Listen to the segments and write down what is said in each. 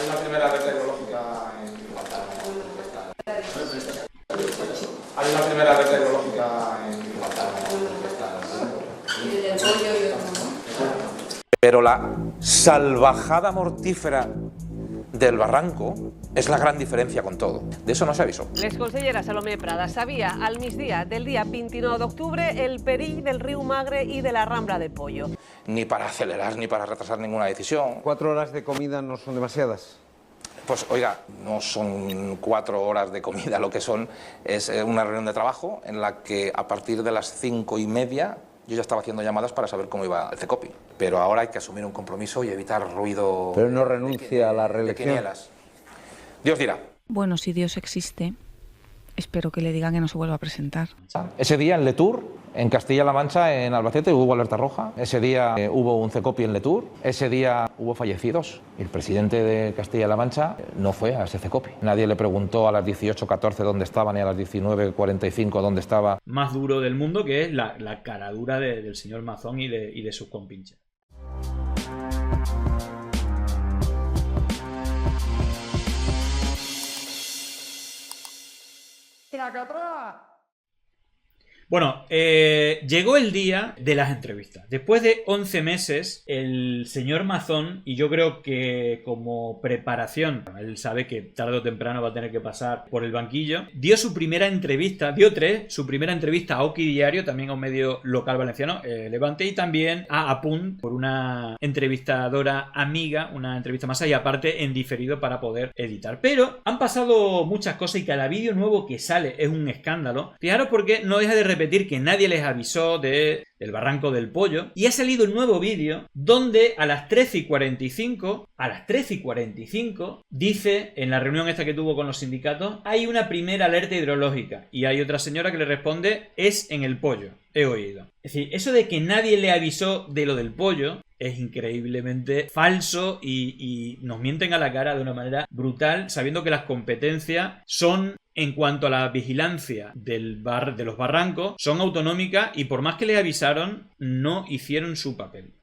Hay una primera red tecnológica Hay una primera red tecnológica Pero la salvajada mortífera del barranco és la gran diferència con todo. De eso no se avisó. L'exconsellera Salomé Prada sabia al migdia del dia 29 d'octubre el perill del riu Magre i de la Rambla del Pollo. Ni para acelerar ni para retrasar ninguna decisión. 4 horas de comida no son demasiadas. Pues oiga, no son 4 horas de comida, lo que son es una reunión de trabajo en la que a partir de las 5:30 yo ya estaba haciendo llamadas para saber cómo iba el CECOPI. Pero ahora hay que asumir un compromiso y evitar ruido. Pero no renuncia a la reelección. Dios dirá. Bueno, si Dios existe, espero que le digan que no se vuelva a presentar. Ese día en Letour, en Castilla-La Mancha, en Albacete, hubo alerta roja. Ese día hubo un CECOPI en Letour. Ese día hubo fallecidos. El presidente de Castilla-La Mancha no fue a ese CECOPI. Nadie le preguntó a las 18:14 dónde estaba, ni a las 19:45 dónde estaba. Más duro del mundo, que es la caradura del señor Mazón y de sus compinches. Bueno, llegó el día de las entrevistas. Después de 11 meses, el señor Mazón, y yo creo que como preparación, él sabe que tarde o temprano va a tener que pasar por el banquillo, dio su primera entrevista, su primera entrevista a Oki Diario, también a un medio local valenciano, Levante, y también a Apunt, por una entrevistadora amiga, una entrevista más allá, aparte en diferido para poder editar. Pero han pasado muchas cosas y cada vídeo nuevo que sale es un escándalo. Fijaros porque no deja de repetir que nadie les avisó del Barranco del Pollo, y ha salido un nuevo vídeo donde a las 13:45 dice, en la reunión esta que tuvo con los sindicatos, hay una primera alerta hidrológica, y hay otra señora que le responde, es en el Pollo, he oído. Es decir, eso de que nadie le avisó de lo del pollo es increíblemente falso y nos mienten a la cara de una manera brutal, sabiendo que las competencias son, en cuanto a la vigilancia de los barrancos, son autonómicas, y por más que les avisaron, no hicieron su papel.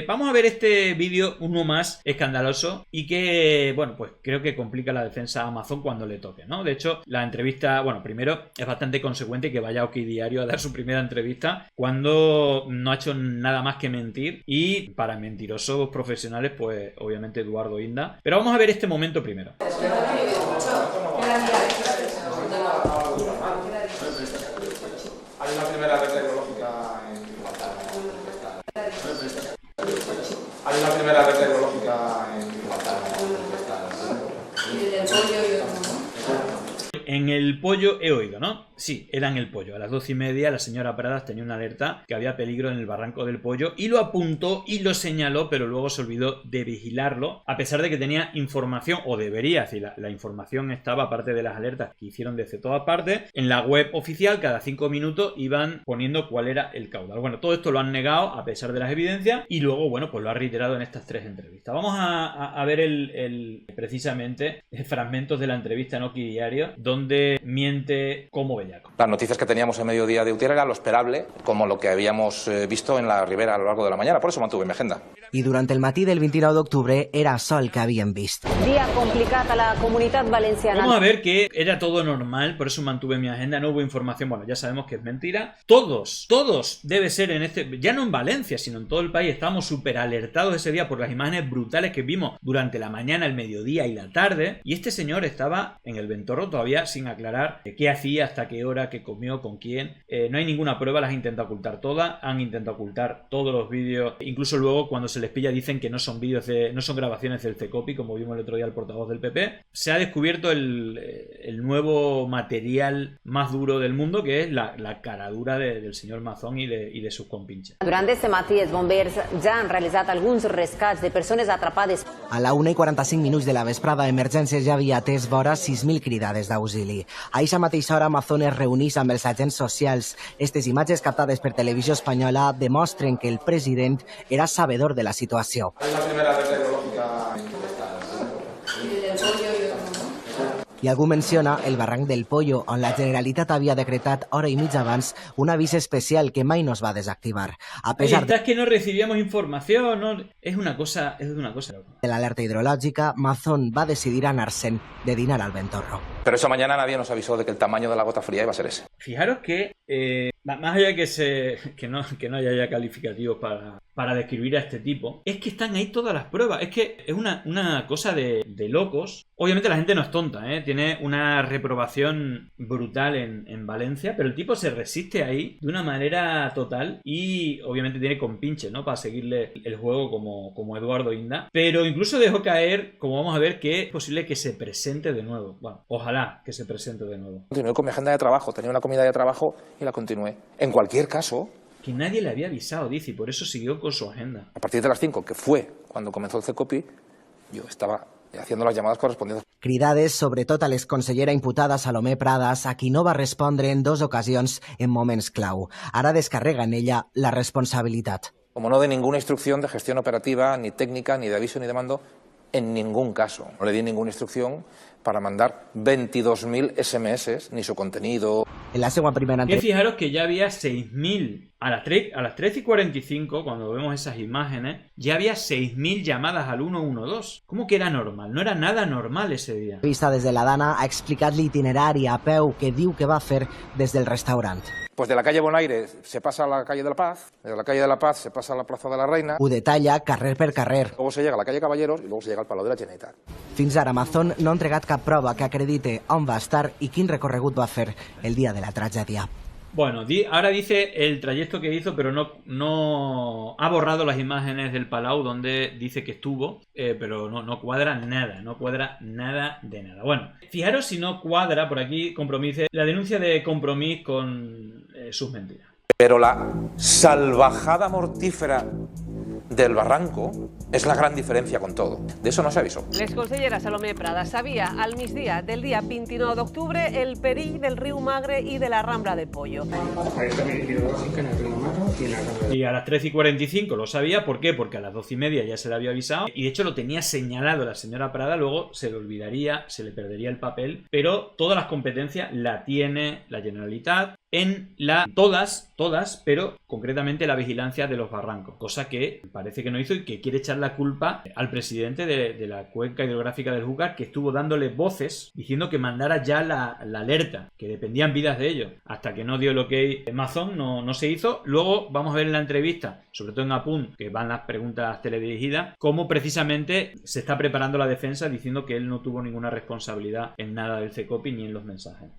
Vamos a ver este vídeo, uno más escandaloso, y que, bueno, pues creo que complica la defensa a Mazón cuando le toque, ¿no? De hecho, la entrevista, bueno, primero es bastante consecuente que vaya a Oki Diario a dar su primera entrevista cuando no ha hecho nada más que mentir, y para mentirosos profesionales, pues obviamente Eduardo Inda. Pero vamos a ver este momento primero. Hay una primera red tecnológica Hay una primera red tecnológica En el Pollo he oído, ¿no? Sí, era en el Pollo. A las 12:30 la señora Pradas tenía una alerta que había peligro en el Barranco del Pollo y lo apuntó y lo señaló, pero luego se olvidó de vigilarlo, a pesar de que tenía información, o debería, es decir, la información estaba, aparte de las alertas que hicieron desde todas partes, en la web oficial. Cada 5 minutos iban poniendo cuál era el caudal. Bueno, todo esto lo han negado a pesar de las evidencias, y luego, bueno, pues lo ha reiterado en estas 3 entrevistas. Vamos a ver precisamente fragmentos de la entrevista en Oki Diario, donde miente como bellaco. Las noticias que teníamos en mediodía de Utiel era lo esperable, como lo que habíamos visto en la Ribera a lo largo de la mañana. Por eso mantuve mi agenda. I durant el matí del 29 d'octubre era això el que havíem vist. Dia complicat a la Comunitat Valenciana. Vamos a ver que era todo normal, por eso mantuve mi agenda, no hubo información. Bueno, ya sabemos que es mentira. Todos debe ser en ya no en Valencia, sino en todo el país. Estábamos súper alertados ese día por las imágenes brutales que vimos durante la mañana, el mediodía y la tarde. Y este señor estaba en el Ventorro todavía sin aclarar qué hacía, hasta qué hora, qué comió, con quién. No hay ninguna prueba, las intenta ocultar todas. Han intentado ocultar todos los vídeos. Incluso luego, cuando se les pilla, dicen que no son no son grabaciones del CECOPI, como vimos el otro día el portavoz del PP. Se ha descubierto el nuevo material más duro del mundo, que es la caradura del señor Mazón y de sus compinches. Durant este matí, els bombers ja han realitzat alguns rescats de persones atrapades. A la 1:45 de la vesprada, Emergències ja havia atès vora 6.000 cridades d'auxili. A eixa mateixa hora, Mazón es reunís amb els agents socials. Estes imatges captades per Televisió Espanyola demostren que el president era sabedor de la situació. Hay una primera red tecnológica I algú menciona el barranc del Pollo, on la Generalitat havia decretat hora i mitja abans un avís especial que mai no es va desactivar. A pesar es que no recibíamos información, no... es una cosa loca. de l'alerta hidrològica, Mazón va decidir anar-se'n de dinar al Ventorro. Pero esa mañana nadie nos avisó de que el tamaño de la gota fría iba a ser ese. Fijaros que, más allá que no haya ya calificativos para describir a este tipo, es que están ahí todas las pruebas. Es que es una cosa de locos. Obviamente la gente no es tonta, ¿eh? Tiene una reprobación brutal en Valencia, pero el tipo se resiste ahí de una manera total y obviamente tiene compinche, ¿no? Para seguirle el juego como Eduardo Inda. Pero incluso dejó caer, como vamos a ver, que es posible que se presente de nuevo. Bueno, ojalá que se presente de nuevo. Continué con mi agenda de trabajo, tenía una comida de trabajo y la continué. En cualquier caso, Que nadie le había avisado, dice, y por eso siguió con su agenda. a partir de las 5, que fue cuando comenzó el CECOPI, yo estaba haciendo las llamadas correspondientes. Cridades, sobretot a l'exconsellera imputada Salomé Pradas, a qui no va respondre en 2 ocasions en moments clau. Ara descarrega en ella la responsabilitat. Como no de ninguna instrucción de gestión operativa, ni técnica, ni de aviso, ni de mando, en ningún caso. No le di ninguna instrucción para mandar 22.000 SMS, ni su contenido. En la seva primera Que fijaros que ya había 6.000, a las 13:45, cuando vemos esas imágenes, ya había 6.000 llamadas al 112. ¿Cómo que era normal? No era nada normal ese día. entrevista des de la Dana ha explicat l'itinerari a peu que diu que va fer des del restaurant. Pues de la calle Bonaire se pasa a la calle de la Paz, de la calle de la Paz se pasa a la Plaza de la Reina, Ho detalla carrer per carrer. luego se llega a la calle Caballeros y luego se llega al Palau de la Generalitat. Fins ara, Mazón no ha entregat cap prova que acredite on va estar i quin recorregut va fer el dia de la tragèdia. Bueno, ahora dice el trayecto que hizo, pero no ha borrado las imágenes del Palau donde dice que estuvo, pero no cuadra nada, no cuadra nada de nada. Bueno, fijaros si no cuadra por aquí Compromís, la denuncia de Compromís con sus mentiras. Pero la salvajada mortífera del barranco es la gran diferencia con todo. De eso no se avisó. L'exconsellera Salomé Pradas sabia al migdia del dia 29 d'octubre el perill del riu Magre i de la Rambla del Pollo. Y a las 13:45 lo sabía, ¿por qué? Porque a las 12:30 ya se le había avisado y de hecho lo tenía señalado la señora Prada, luego se le olvidaría, se le perdería el papel, pero todas las competencias la tiene la Generalitat en todas, pero concretamente la vigilancia de los barrancos, cosa que parece que no hizo y que quiere echar la culpa al presidente de la cuenca hidrográfica del Júcar, que estuvo dándole voces diciendo que mandara ya la alerta, que dependían vidas de ellos, hasta que no dio el ok Mazón, no se hizo. Luego vamos a ver en la entrevista, sobre todo en Apunt, que van las preguntas teledirigidas, cómo precisamente se está preparando la defensa diciendo que él no tuvo ninguna responsabilidad en nada del CECOPI ni en los mensajes.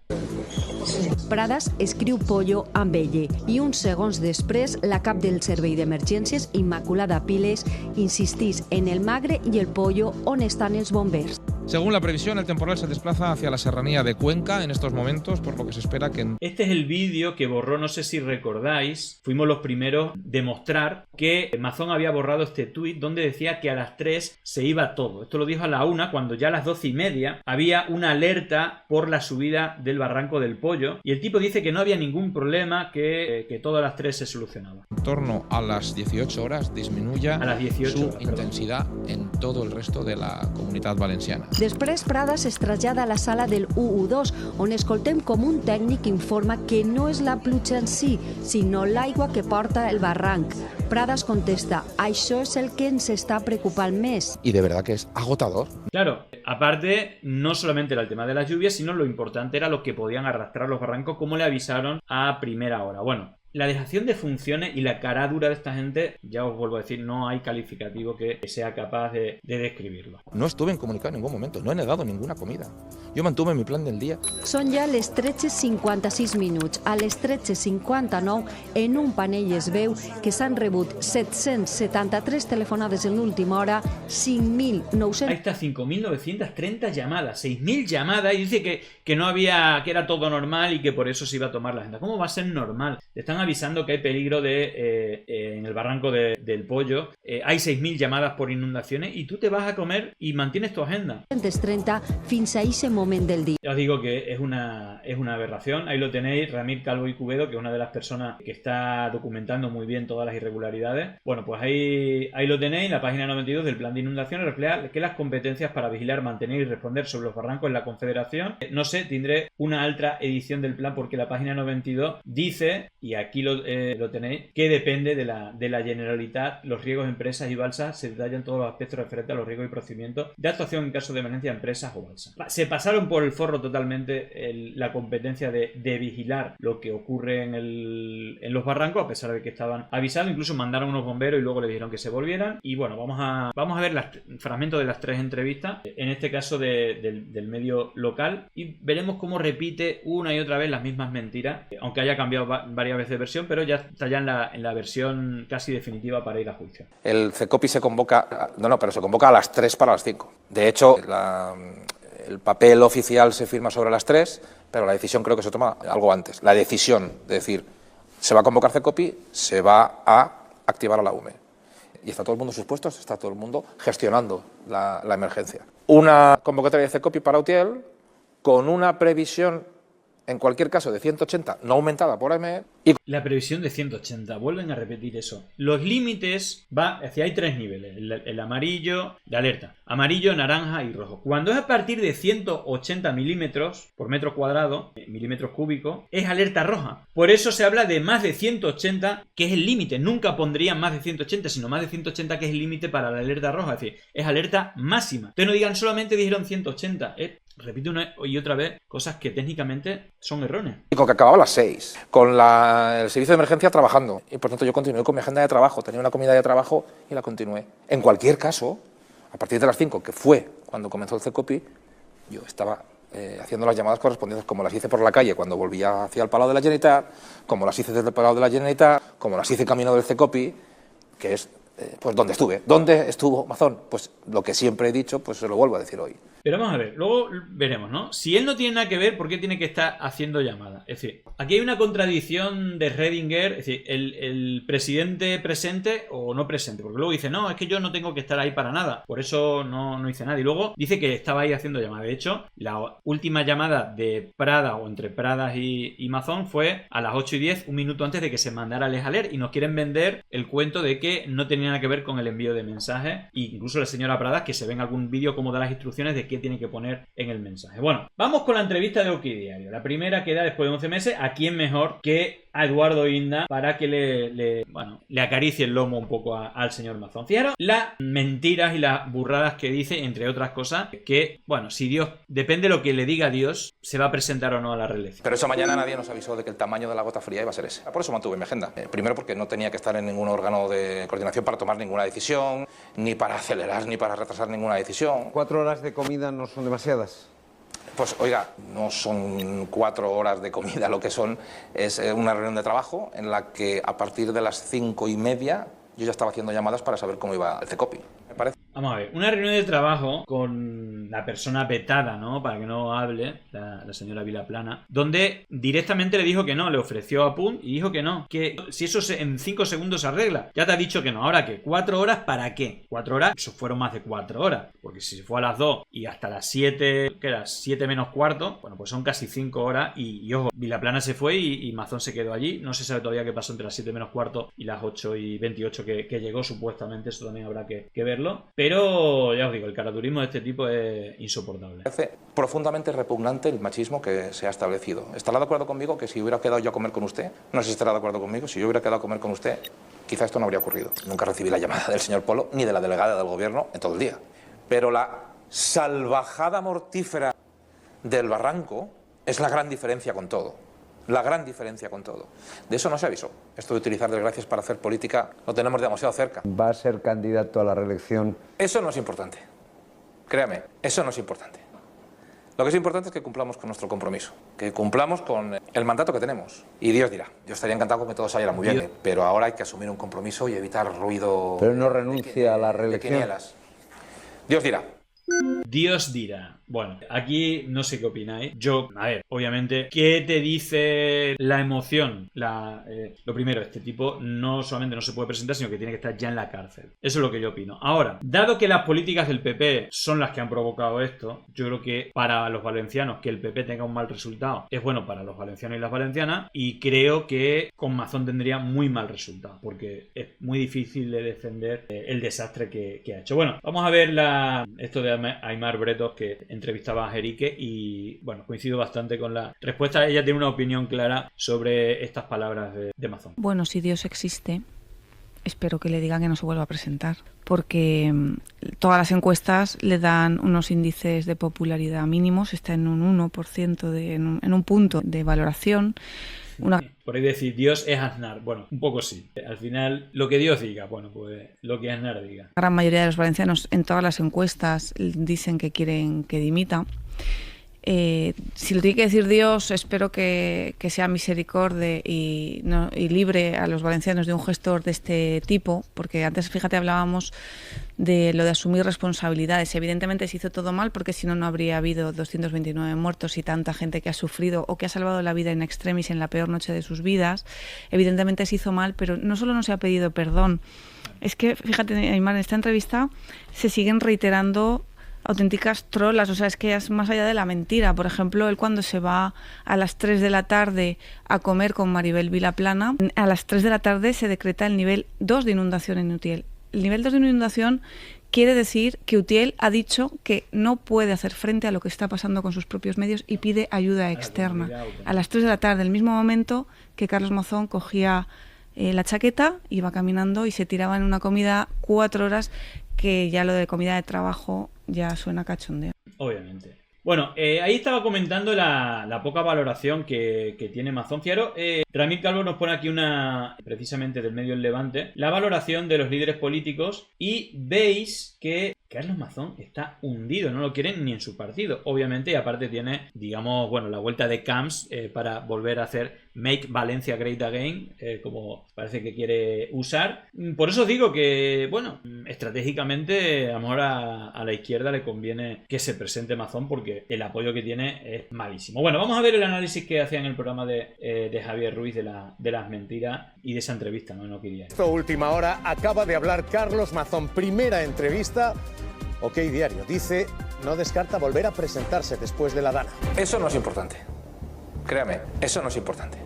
Pradas escriu Pollo amb ell i uns segons després la cap del Servei d'Emergències, Immaculada Piles, insistís en el Magre i el Pollo on estan els bombers. Según la previsión, el temporal se desplaza hacia la serranía de Cuenca en estos momentos, por lo que se espera que... Este es el vídeo que borró, no sé si recordáis, fuimos los primeros de mostrar que Mazón había borrado este tuit donde decía que a las 3 se iba todo. Esto lo dijo a la 1, cuando ya a las 12:30 había una alerta por la subida del Barranco del Pollo y el tipo dice que no había ningún problema, que todo a las 3 se solucionaba. En torno a las 18 horas disminuya A las 18 su horas, intensidad en todo el resto de la comunidad valenciana. Després, Pradas es trasllada a la sala del 112, on escoltem com un tècnic informa que no és la pluja en si, sinó l'aigua que porta el barranc. Pradas contesta, això és el que ens està preocupant més. Y de verdad que es agotador. Claro, aparte, no solamente era el tema de las lluvias, sino lo importante era lo que podían arrastrar los barrancos, como le avisaron a primera hora. Bueno, la dejación de funciones y la cara dura de esta gente, ya os vuelvo a decir, no hay calificativo que sea capaz de describirlo. No estuve incomunicado en ningún momento, no he negado ninguna comida. Yo mantuve mi plan del día. Són ja les 13:56 minuts. A les 13:59, en un panell es veu que s'han rebut 773 telefonades en l'última hora, 5.900... Ahí está, 5.930 llamadas, 6.000 llamadas, y dice que no había, que era todo normal y que por eso se iba a tomar la agenda. ¿Cómo va a ser normal? Te están están avisando que hay peligro en el barranco del Pollo. Hay 6.000 llamadas por inundaciones y tú te vas a comer y mantienes tu agenda. 30 fins a ese momento del día. Ya os digo que es una aberración. Ahí lo tenéis, Ramir Calvo y Cubedo, que es una de las personas que está documentando muy bien todas las irregularidades. Bueno, pues ahí lo tenéis, la página 92 del plan de inundaciones refleja que las competencias para vigilar, mantener y responder sobre los barrancos en la Confederación. No sé, tendré una otra edición del plan porque la página 92 dice, y aquí lo tenéis, que depende de la Generalitat. Los riesgos, empresas y balsas se detallan todos los aspectos referentes a los riesgos y procedimientos de actuación en caso de emergencia de empresas o balsas. Se pasaron por el forro totalmente la competencia de vigilar lo que ocurre en los barrancos, a pesar de que estaban avisados. Incluso mandaron unos bomberos y luego le dijeron que se volvieran. Y bueno, vamos a ver fragmentos de las 3 entrevistas, en este caso del medio local, y veremos cómo repite una y otra vez las mismas mentiras, aunque haya cambiado varias veces de versión, pero ya está ya en la versión casi definitiva para ir a juicio. El CECOPI se convoca, pero se convoca a las 3 para las 5. De hecho, el papel oficial se firma sobre las 3, pero la decisión creo que se toma algo antes. La decisión de decir, se va a convocar CECOPI, se va a activar a la UME. Y está todo el mundo en sus puestos, está todo el mundo gestionando la emergencia. Una convocatoria de CECOPI para Utiel, con una previsión, en cualquier caso, de 180, no aumentada por AME. La previsión de 180, vuelven a repetir eso. Los límites hay 3 niveles, el amarillo, de alerta, amarillo, naranja y rojo. Cuando es a partir de 180 milímetros por metro cuadrado, milímetros cúbicos, es alerta roja. Por eso se habla de más de 180, que es el límite. Nunca pondrían más de 180, sino más de 180, que es el límite para la alerta roja. Es decir, es alerta máxima. Entonces no digan solamente dijeron 180, repito una y otra vez cosas que técnicamente son erróneas. Que acababa a las 6, con el servicio de emergencia trabajando, y por tanto yo continué con mi agenda de trabajo, tenía una comida de trabajo y la continué. En cualquier caso, a partir de las 5, que fue cuando comenzó el CECOPI, yo estaba haciendo las llamadas correspondientes, como las hice por la calle cuando volvía hacia el Palau de la Generalitat, como las hice desde el Palau de la Generalitat, como las hice camino del CECOPI, que es pues donde estuve. ¿Dónde estuvo Mazón? Pues lo que siempre he dicho, pues se lo vuelvo a decir hoy. Pero vamos a ver, luego veremos, ¿no? Si él no tiene nada que ver, ¿por qué tiene que estar haciendo llamadas? Es decir, aquí hay una contradicción de Redinger, es decir, el presidente presente o no presente, porque luego dice, no, es que yo no tengo que estar ahí para nada, por eso no hice nada. Y luego dice que estaba ahí haciendo llamadas. De hecho, la última llamada de Prada o entre Pradas y Mazón fue a las 8:10, un minuto antes de que se mandara el alert, y nos quieren vender el cuento de que no tenía nada que ver con el envío de mensajes. E incluso la señora Pradas, que se ve en algún vídeo como da las instrucciones de qué tiene que poner en el mensaje. Bueno, vamos con la entrevista de Okidiario. La primera que da después de 11 meses. ¿A quién mejor que a Eduardo Inda para que le acaricie el lomo un poco al señor Mazón? Fijaros las mentiras y las burradas que dice, entre otras cosas, que, bueno, si Dios, depende de lo que le diga Dios, se va a presentar o no a la reelección. Pero esa mañana nadie nos avisó de que el tamaño de la gota fría iba a ser ese. Por eso mantuve mi agenda. Primero porque no tenía que estar en ningún órgano de coordinación para tomar ninguna decisión, ni para acelerar, ni para retrasar ninguna decisión. 4 horas de comida no son demasiadas. Pues oiga, no son 4 horas de comida, lo que son es una reunión de trabajo en la que a partir de las 5:30 yo ya estaba haciendo llamadas para saber cómo iba el CECOPI, me parece. Vamos a ver, una reunión de trabajo con la persona vetada, ¿no? Para que no hable, la señora Vilaplana, donde directamente le dijo que no, le ofreció a Punt y dijo que no, que si eso en 5 segundos se arregla. Ya te ha dicho que no. Ahora, ¿qué? ¿4 horas para qué? 4 horas, eso fueron más de 4 horas, porque si se fue a las 2 y hasta las 7, que era 7 menos cuarto, bueno, pues son casi 5 horas y ojo, Vilaplana se fue y Mazón se quedó allí. No se sabe todavía qué pasó entre las 7 menos cuarto y las 8:28 que llegó, supuestamente, eso también habrá que verlo. Pero ya os digo, el caraturismo de este tipo es insoportable. Parece profundamente repugnante el machismo que se ha establecido. ¿Estará de acuerdo conmigo que si hubiera quedado yo a comer con usted? No sé si estará de acuerdo conmigo. Si yo hubiera quedado a comer con usted, quizá esto no habría ocurrido. Nunca recibí la llamada del señor Polo ni de la delegada del gobierno en todo el día. Pero la salvajada mortífera del barranco es la gran diferencia con todo. La gran diferencia con todo. De eso no se avisó. Esto de utilizar desgracias para hacer política lo tenemos demasiado cerca. ¿Va a ser candidato a la reelección? Eso no es importante. Créame, eso no es importante. Lo que es importante es que cumplamos con nuestro compromiso, que cumplamos con el mandato que tenemos. Y Dios dirá. Yo estaría encantado con que todo saliera muy bien, pero ahora hay que asumir un compromiso y evitar ruido. Pero no renuncia a la reelección. De quinielas. Dios dirá. Dios dirá. Bueno, aquí no sé qué opináis. Yo, a ver, obviamente, ¿qué te dice la emoción? Lo primero, este tipo no solamente no se puede presentar, sino que tiene que estar ya en la cárcel. Eso es lo que yo opino. Ahora, dado que las políticas del PP son las que han provocado esto, yo creo que para los valencianos que el PP tenga un mal resultado es bueno para los valencianos y las valencianas, y creo que con Mazón tendría muy mal resultado, porque es muy difícil de defender el desastre que ha hecho. Bueno, vamos a ver esto de Aimar Bretos, que entrevistaba a Jerique, y bueno, coincido bastante con la respuesta. Ella tiene una opinión clara sobre estas palabras de Mazón. Bueno, si Dios existe, espero que le digan que no se vuelva a presentar, porque todas las encuestas le dan unos índices de popularidad mínimos, está en un 1%, en un punto de valoración. Por ahí decir Dios es Aznar. Bueno, un poco sí. Al final, lo que Dios diga, bueno, pues lo que Aznar diga. La gran mayoría de los valencianos en todas las encuestas dicen que quieren que dimita. Si lo tiene que decir Dios, espero que sea misericordia y libre a los valencianos de un gestor de este tipo, porque antes, fíjate, hablábamos de lo de asumir responsabilidades. Evidentemente se hizo todo mal, porque si no, no habría habido 229 muertos y tanta gente que ha sufrido o que ha salvado la vida in extremis en la peor noche de sus vidas. Evidentemente se hizo mal, pero no solo no se ha pedido perdón, es que, fíjate, Aimar, en esta entrevista se siguen reiterando auténticas trolas, o sea, es que es más allá de la mentira. Por ejemplo, él cuando se va a las 3 de la tarde a comer con Maribel Vilaplana, a las 3 de la tarde se decreta el nivel 2 de inundación en Utiel. El nivel 2 de inundación quiere decir que Utiel ha dicho que no puede hacer frente a lo que está pasando con sus propios medios y pide ayuda externa. A las 3 de la tarde, el mismo momento que Carlos Mazón cogía la chaqueta, iba caminando y se tiraba en una comida 4 horas, que ya lo de comida de trabajo ya suena cachondeo. Obviamente. Bueno, ahí estaba comentando la poca valoración que tiene Mazón. Fiaro, Ramil Calvo nos pone aquí precisamente del medio El Levante, la valoración de los líderes políticos, y veis que Carlos Mazón está hundido, no lo quieren ni en su partido, obviamente, y aparte tiene, digamos, bueno, la vuelta de Camps para volver a hacer Make Valencia Great Again, como parece que quiere usar. Por eso os digo que, bueno, estratégicamente a lo mejor a la izquierda le conviene que se presente Mazón, porque el apoyo que tiene es malísimo. Bueno, vamos a ver el análisis que hacía en el programa de Javier Ruiz de las mentiras y de esa entrevista, no quería. Esto, última hora, acaba de hablar Carlos Mazón, primera entrevista. OK Diario dice, no descarta volver a presentarse después de la Dana. Eso no es importante. Créame, eso no es importante.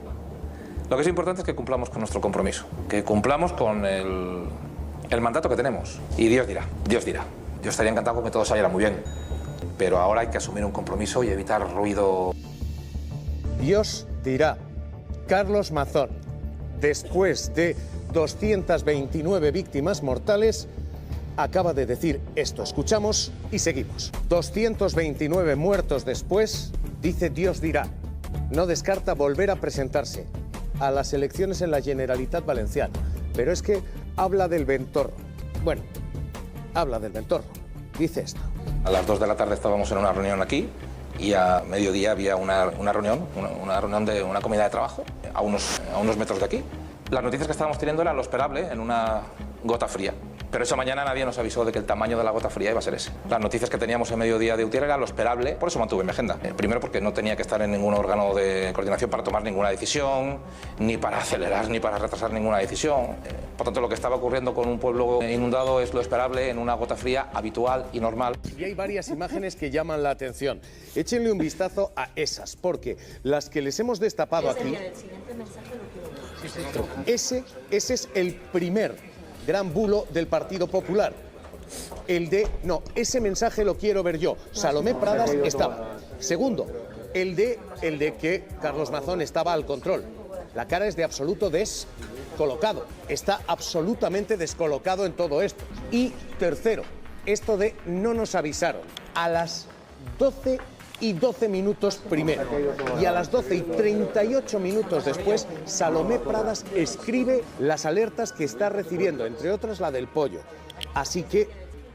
Lo que es importante es que cumplamos con nuestro compromiso, que cumplamos con el mandato que tenemos. Y Dios dirá, Dios dirá. Yo estaría encantado con que todo saliera muy bien, pero ahora hay que asumir un compromiso y evitar ruido. Dios dirá. Carlos Mazón, después de 229 víctimas mortales, acaba de decir esto. Escuchamos y seguimos. 229 muertos después, dice Dios dirá. No descarta volver a presentarse a las elecciones en la Generalitat Valenciana. Pero es que habla del Ventorro. Bueno, habla del Ventorro. Dice esto. A las 2 de la tarde estábamos en una reunión aquí y a mediodía había una reunión de una comida de trabajo a unos metros de aquí. Las noticias que estábamos teniendo eran lo esperable en una gota fría. Pero esa mañana nadie nos avisó de que el tamaño de la gota fría iba a ser ese. Las noticias que teníamos a mediodía de Utiel era lo esperable, por eso mantuve mi agenda. Primero porque no tenía que estar en ningún órgano de coordinación para tomar ninguna decisión, ni para acelerar, ni para retrasar ninguna decisión. Por tanto, lo que estaba ocurriendo con un pueblo inundado es lo esperable en una gota fría habitual y normal. Y hay varias imágenes que llaman la atención. Échenle un vistazo a esas, porque las que les hemos destapado aquí... Ese es el primer gran bulo del Partido Popular. Ese mensaje lo quiero ver yo. Salomé Pradas estaba. Segundo, el de que Carlos Mazón estaba al control. La cara es de absoluto descolocado. Está absolutamente descolocado en todo esto. Y tercero, esto de no nos avisaron. A las 12 y 12 minutos primero. Y a las 12 y 38 minutos después, Salomé Pradas escribe las alertas que está recibiendo, entre otras la del pollo. Así que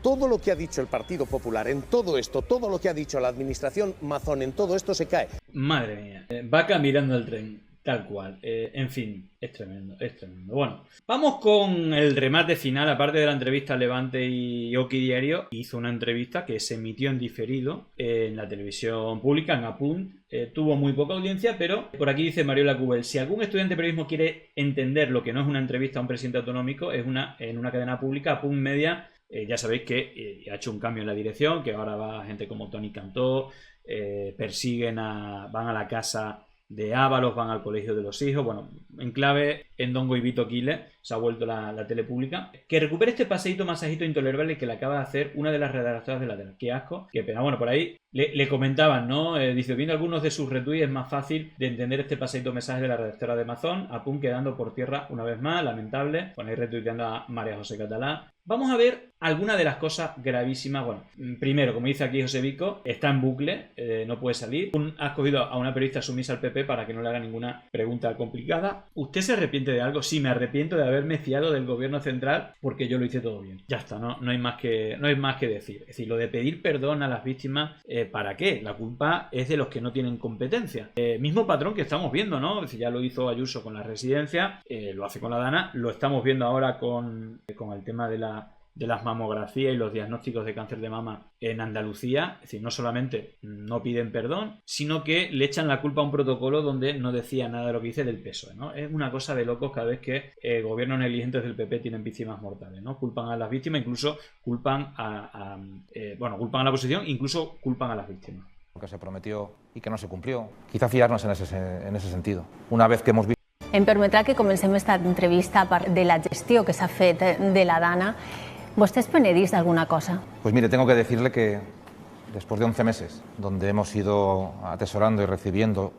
todo lo que ha dicho el Partido Popular en todo esto, todo lo que ha dicho la administración Mazón en todo esto se cae. Madre mía, vaca mirando el tren. Tal cual. En fin, es tremendo, es tremendo. Bueno, vamos con el remate final. Aparte de la entrevista a Levante y Oki Diario, hizo una entrevista que se emitió en diferido en la televisión pública, en Apunt. Tuvo muy poca audiencia, pero por aquí dice Mariola Cubel: si algún estudiante de periodismo quiere entender lo que no es una entrevista a un presidente autonómico, es en una cadena pública, Apunt Media. Ya sabéis que ha hecho un cambio en la dirección, que ahora va gente como Toni Cantó, van a la casa de Ábalos, van al colegio de los hijos. Bueno, en clave Endongo y Vito Quiles se ha vuelto la tele pública. Que recupere este paseíto, masajito intolerable que le acaba de hacer una de las redactoras de la tele. Qué asco, qué pena. Bueno, por ahí le comentaban, ¿no? Dice, viendo algunos de sus retweets es más fácil de entender este paseíto mensaje de la redactora de Amazon. Apunt quedando por tierra una vez más, lamentable. Bueno, ahí retuiteando a María José Catalá. Vamos a ver algunas de las cosas gravísimas. Bueno, primero, como dice aquí José Vico, está en bucle, no puede salir. Ha escogido a una periodista sumisa al PP para que no le haga ninguna pregunta complicada. ¿Usted se arrepiente de algo? Sí, me arrepiento de haberme fiado del gobierno central porque yo lo hice todo bien. Ya está, no hay más que decir. Es decir, lo de pedir perdón a las víctimas, ¿para qué? La culpa es de los que no tienen competencia. Mismo patrón que estamos viendo, ¿no? Es decir, ya lo hizo Ayuso con la residencia, lo hace con la Dana, lo estamos viendo ahora con el tema de las mamografías y los diagnósticos de cáncer de mama en Andalucía. Es decir, no solamente no piden perdón, sino que le echan la culpa a un protocolo donde no decía nada de lo que dice del PSOE, ¿no? Es una cosa de locos cada vez que gobiernos negligentes del PP tienen víctimas mortales, ¿no? Culpan a las víctimas, incluso culpan a la oposición, incluso culpan a las víctimas. Lo que se prometió y que no se cumplió. Quizá fiarnos en ese sentido. Una vez que hemos visto... Em permetrà que comencem esta entrevista de la gestió que s'ha fet de la Dana. ¿Vostè es penedís d'alguna cosa? Pues mire, tengo que decirle que después de 11 meses, donde hemos ido atesorando y recibiendo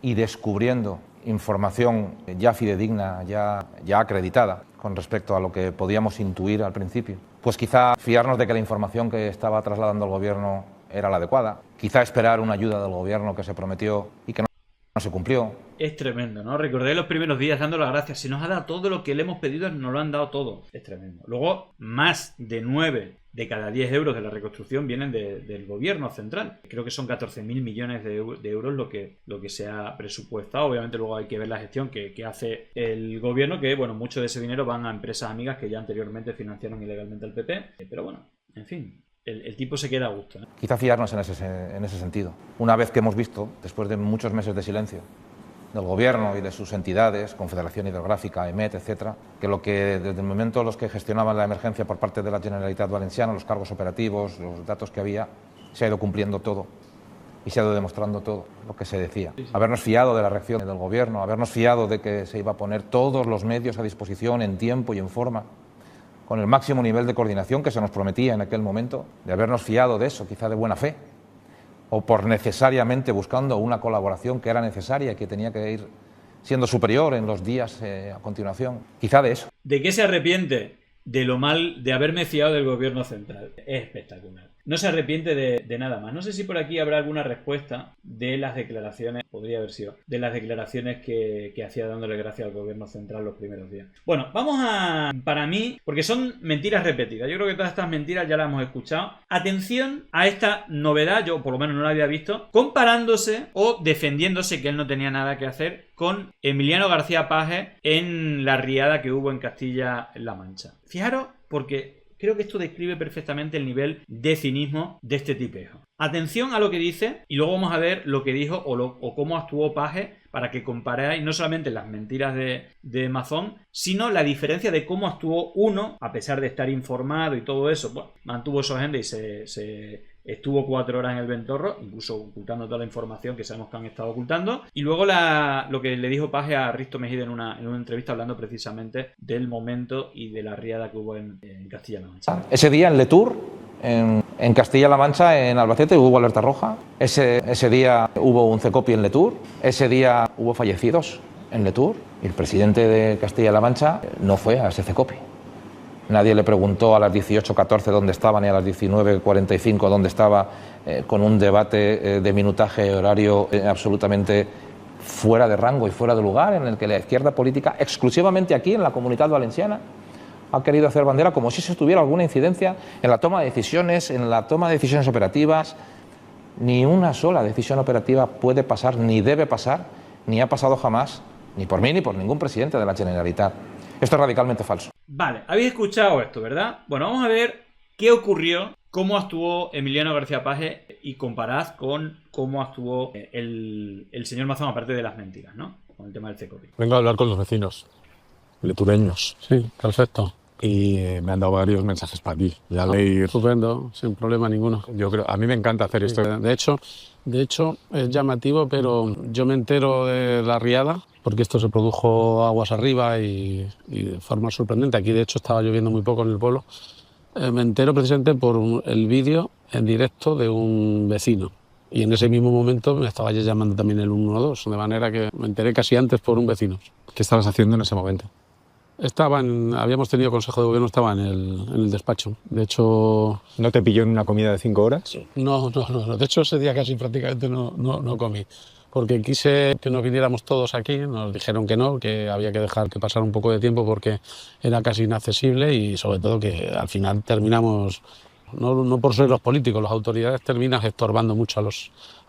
y descubriendo información ya fidedigna, ya acreditada, con respecto a lo que podíamos intuir al principio, pues quizá fiarnos de que la información que estaba trasladando el gobierno era la adecuada, quizá esperar una ayuda del gobierno que se prometió y que no se cumplió. Es tremendo, ¿no? Recordé los primeros días dando las gracias. Si nos ha dado todo lo que le hemos pedido, nos lo han dado todo. Es tremendo. Luego, más de 9 de cada 10 euros de la reconstrucción vienen del gobierno central. Creo que son 14.000 millones de euros lo que se ha presupuestado. Obviamente luego hay que ver la gestión que hace el gobierno, que bueno, mucho de ese dinero van a empresas amigas que ya anteriormente financiaron ilegalmente al PP. Pero bueno, en fin. El tipo se queda a gusto, ¿no? Quizá fiarnos en ese sentido. Una vez que hemos visto, después de muchos meses de silencio, del gobierno y de sus entidades, Confederación Hidrográfica, EMET, etcétera, que desde el momento los que gestionaban la emergencia por parte de la Generalitat Valenciana, los cargos operativos, los datos que había, se ha ido cumpliendo todo y se ha ido demostrando todo lo que se decía. Sí. Habernos fiado de la reacción del gobierno, habernos fiado de que se iba a poner todos los medios a disposición en tiempo y en forma, con el máximo nivel de coordinación que se nos prometía en aquel momento, de habernos fiado de eso, quizá de buena fe, o por necesariamente buscando una colaboración que era necesaria y que tenía que ir siendo superior en los días a continuación. Quizá de eso. ¿De qué se arrepiente? De lo mal de haberme fiado del gobierno central. Es espectacular. No se arrepiente de nada más. No sé si por aquí habrá alguna respuesta de las declaraciones, podría haber sido, de las declaraciones que hacía dándole gracias al gobierno central los primeros días. Bueno, vamos para mí, porque son mentiras repetidas. Yo creo que todas estas mentiras ya las hemos escuchado. Atención a esta novedad, yo por lo menos no la había visto, comparándose o defendiéndose que él no tenía nada que hacer con Emiliano García Paje en la riada que hubo en Castilla-La Mancha. Fijaros, porque creo que esto describe perfectamente el nivel de cinismo de este tipejo. Atención a lo que dice y luego vamos a ver lo que dijo o cómo actuó Paje para que comparáis no solamente las mentiras de Mazón, sino la diferencia de cómo actuó uno, a pesar de estar informado y todo eso. Bueno, mantuvo su agenda y se estuvo 4 horas en el Ventorro, incluso ocultando toda la información que sabemos que han estado ocultando. Y luego lo que le dijo Paje a Risto Mejide en una entrevista hablando precisamente del momento y de la riada que hubo en Castilla-La Mancha. Ese día en Letour, en Castilla-La Mancha, en Albacete, hubo alerta roja. Ese día hubo un CECOPI en Letour. Ese día hubo fallecidos en Letour. Y el presidente de Castilla-La Mancha no fue a ese CECOPI. Nadie le preguntó a las 18:14 dónde estaba, ni a las 19:45 dónde estaba, con un debate de minutaje horario absolutamente fuera de rango y fuera de lugar, en el que la izquierda política, exclusivamente aquí en la Comunitat Valenciana, ha querido hacer bandera como si se tuviera alguna incidencia en la toma de decisiones, operativas. Ni una sola decisión operativa puede pasar ni debe pasar ni ha pasado jamás, ni por mí ni por ningún presidente de la Generalitat. Esto es radicalmente falso. Vale, habéis escuchado esto, ¿verdad? Bueno, vamos a ver qué ocurrió, cómo actuó Emiliano García Paje y comparad con cómo actuó el señor Mazón, aparte de las mentiras, ¿no? Con el tema del CECOPI. Vengo a hablar con los vecinos, letureños. Sí, perfecto. Y me han dado varios mensajes para ti. Ya lo leí. Estupendo, sin problema ninguno. Yo creo, a mí me encanta hacer esto. De hecho es llamativo, pero yo me entero de la riada porque esto se produjo aguas arriba y de forma sorprendente. Aquí de hecho estaba lloviendo muy poco en el pueblo. Me entero precisamente por el vídeo en directo de un vecino. Y en ese mismo momento me estaba ya llamando también el 112, de manera que me enteré casi antes por un vecino. ¿Qué estabas haciendo en ese momento? Habíamos tenido consejo de gobierno, estaba en el despacho. De hecho... ¿No te pilló en una comida de 5 horas? No. De hecho, ese día casi prácticamente no comí. Porque quise que nos viniéramos todos aquí, nos dijeron que no, que había que dejar que pasara un poco de tiempo porque era casi inaccesible y sobre todo que al final terminamos... No por ser los políticos, las autoridades terminan estorbando mucho a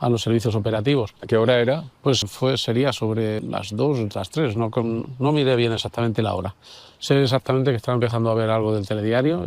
los servicios operativos. ¿A qué hora era? Pues sería sobre las 2, las 3, no miré bien exactamente la hora. Sé exactamente que estaba empezando a ver algo del telediario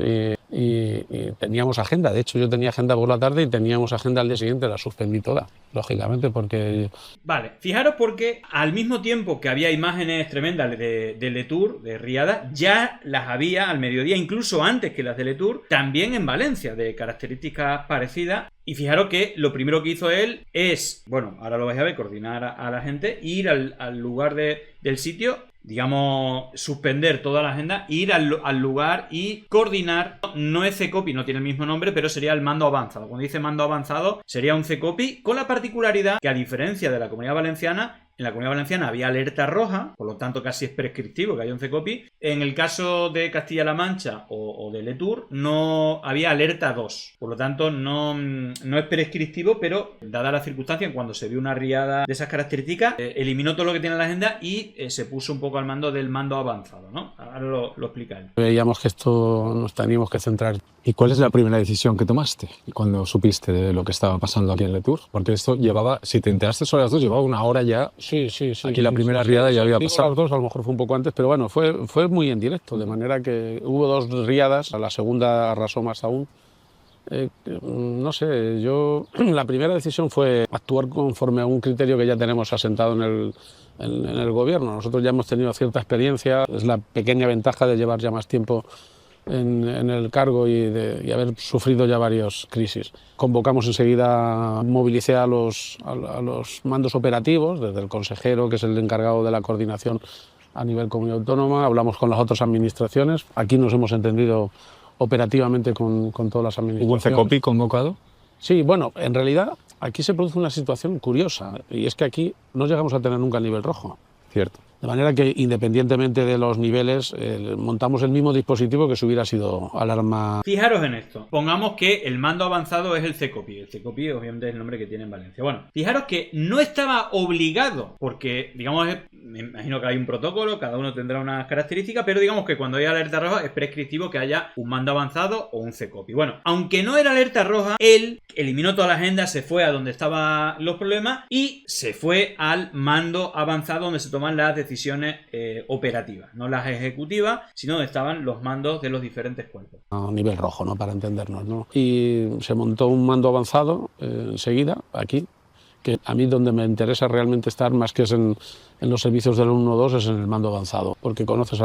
y teníamos agenda. De hecho, yo tenía agenda por la tarde y teníamos agenda al día siguiente, la suspendí toda, lógicamente, porque... Vale, fijaros porque al mismo tiempo que había imágenes tremendas de Letour, de riada, ya las había al mediodía, incluso antes que las de Letour, también en Valencia, de características parecidas. Y fijaros que lo primero que hizo él es, bueno, ahora lo vais a ver, coordinar a la gente, ir al lugar del sitio, digamos, suspender toda la agenda, ir al lugar y coordinar. No es CECOPI, no tiene el mismo nombre, pero sería el mando avanzado. Cuando dice mando avanzado, sería un CECOPI, con la particularidad que, a diferencia de la Comunidad Valenciana, en la Comunidad Valenciana había alerta roja, por lo tanto casi es prescriptivo que haya un CECOPI. En el caso de Castilla-La Mancha o de Letour no había alerta 2, por lo tanto no es prescriptivo, pero dada la circunstancia, cuando se vio una riada de esas características, eliminó todo lo que tiene la agenda y se puso un poco al mando del mando avanzado, ¿no? Ahora lo explicáis. Veíamos que esto nos teníamos que centrar. ¿Y cuál es la primera decisión que tomaste cuando supiste de lo que estaba pasando aquí en Letour? Porque esto llevaba, si te enteraste sobre las 2, llevaba una hora ya. Sí. Aquí la primera riada ya había pasado. A las 2, a lo mejor fue un poco antes, pero bueno, fue muy en directo, de manera que hubo 2 riadas, a la segunda arrasó más aún. No sé, la primera decisión fue actuar conforme a un criterio que ya tenemos asentado en el gobierno. Nosotros ya hemos tenido cierta experiencia, es la pequeña ventaja de llevar ya más tiempo en el cargo y haber sufrido ya varias crisis. Convocamos enseguida, movilicé a los mandos operativos, desde el consejero, que es el encargado de la coordinación a nivel comunidad autónoma, hablamos con las otras administraciones. Aquí nos hemos entendido operativamente con todas las administraciones. ¿Hubo un CECOPI convocado? Sí, bueno, en realidad aquí se produce una situación curiosa y es que aquí no llegamos a tener nunca el nivel rojo. Cierto. De manera que, independientemente de los niveles, montamos el mismo dispositivo que si hubiera sido alarma. Fijaros en esto. Pongamos que el mando avanzado es el CECOPI. El CECOPI, obviamente, es el nombre que tiene en Valencia. Bueno, fijaros que no estaba obligado, porque, digamos, me imagino que hay un protocolo, cada uno tendrá unas características, pero digamos que cuando hay alerta roja es prescriptivo que haya un mando avanzado o un CECOPI. Bueno, aunque no era alerta roja, él eliminó toda la agenda, se fue a donde estaban los problemas y se fue al mando avanzado donde se toman las decisiones operativas, no las ejecutivas, sino donde estaban los mandos de los diferentes cuerpos. A nivel rojo, ¿no? Para entendernos, ¿no? Y se montó un mando avanzado enseguida, aquí, que a mí donde me interesa realmente estar, más que es en los servicios del 112, es en el mando avanzado, porque conoces